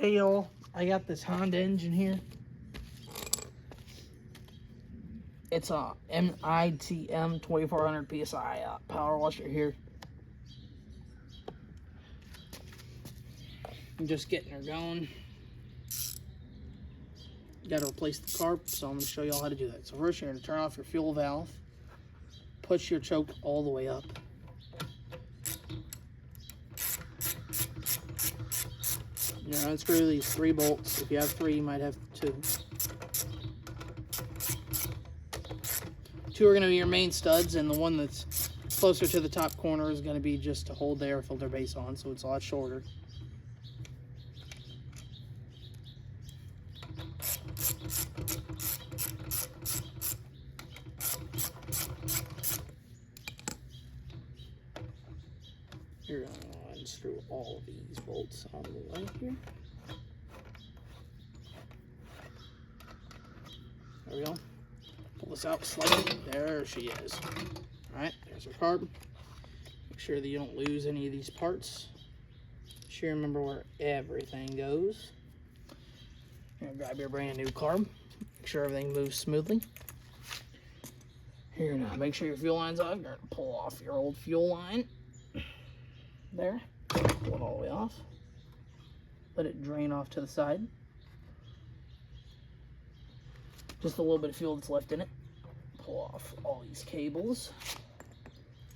Hey y'all, I got this Honda engine here. It's a MITM 2400 PSI power washer here. I'm just getting her going. You got to replace the carb, so I'm going to show you all how to do that. So first you're going to turn off your fuel valve, push your choke all the way up. You're going to unscrew these 3 bolts. If you have 3, you might have 2. 2 are going to be your main studs, and the one that's closer to the top corner is going to be just to hold the air filter base on, so it's a lot shorter. You're going to unscrew all of these bolts on the way here. There we go. Pull this out slightly. There she is. Alright, there's her carb. Make sure that you don't lose any of these parts. Make sure you remember where everything goes. You're going to grab your brand new carb. Make sure everything moves smoothly. Here now, make sure your fuel line's off. You're going to pull off your old fuel line. There. Pull it all the way off. Let it drain off to the side. Just a little bit of fuel that's left in it. Pull off all these cables.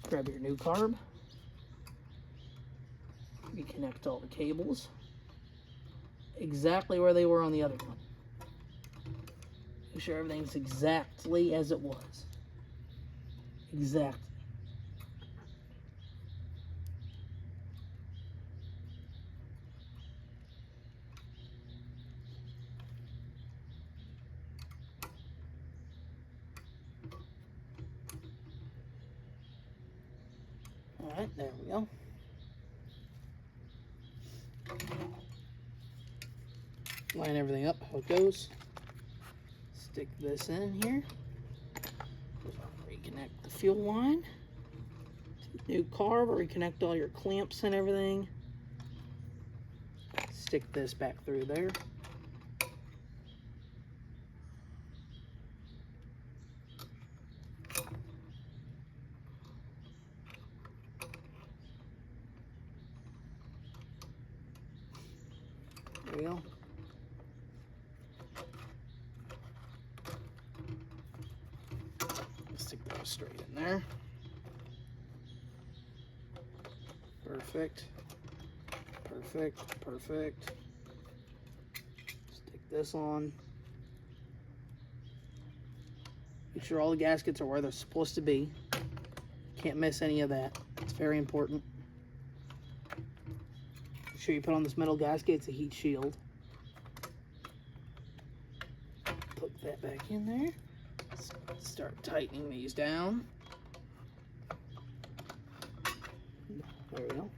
Grab your new carb. Reconnect all the cables. Exactly where they were on the other one. Make sure everything's exactly as it was. Exactly. Alright, there we go. Line everything up how it goes. Stick this in here. Reconnect the fuel line. New carb, reconnect all your clamps and everything. Stick this back through there. There we go. Stick those straight in there. Perfect. Perfect. Perfect. Stick this on. Make sure all the gaskets are where they're supposed to be. Can't miss any of that. It's very important. Make sure you put on this metal gasket. It's a heat shield. Put that back in there. Start tightening these down. There we go.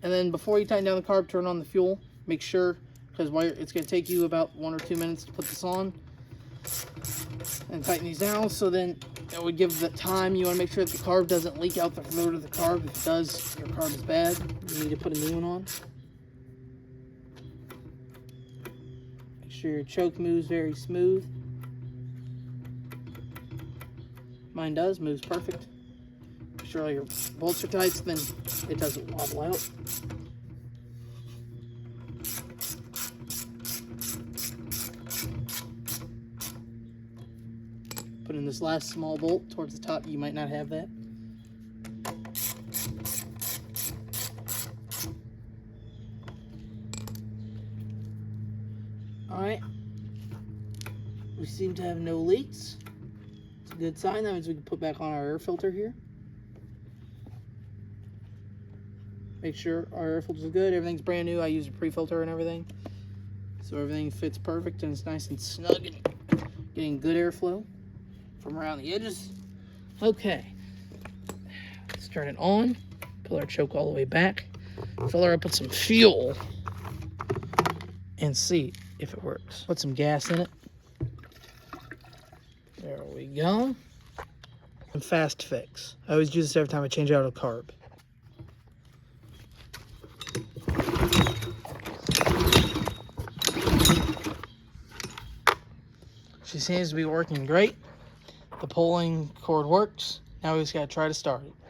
And then before you tighten down the carb, turn on the fuel. Make sure, because it's going to take you about 1 or 2 minutes to put this on. And tighten these down, so then it would give the time. You want to make sure that the carb doesn't leak out the fluid of the carb. If it does, your carb is bad. You need to put a new one on. Make sure your choke moves very smooth. Mine does, moves perfect. Make sure all your bolts are tight, so then it doesn't wobble out. Put in this last small bolt towards the top. You might not have that. Alright. We seem to have no leaks. It's a good sign. That means we can put back on our air filter here. Make sure our air filter is good. Everything's brand new. I use a pre-filter and everything. So everything fits perfect and it's nice and snug and getting good airflow from around the edges. Okay. Let's turn it on. Pull our choke all the way back. Fill her up with some fuel. And see if it works. Put some gas in it. There we go. And fast fix. I always do this every time I change out a carb. She seems to be working great. The pulling cord works. Now we just got to try to start it.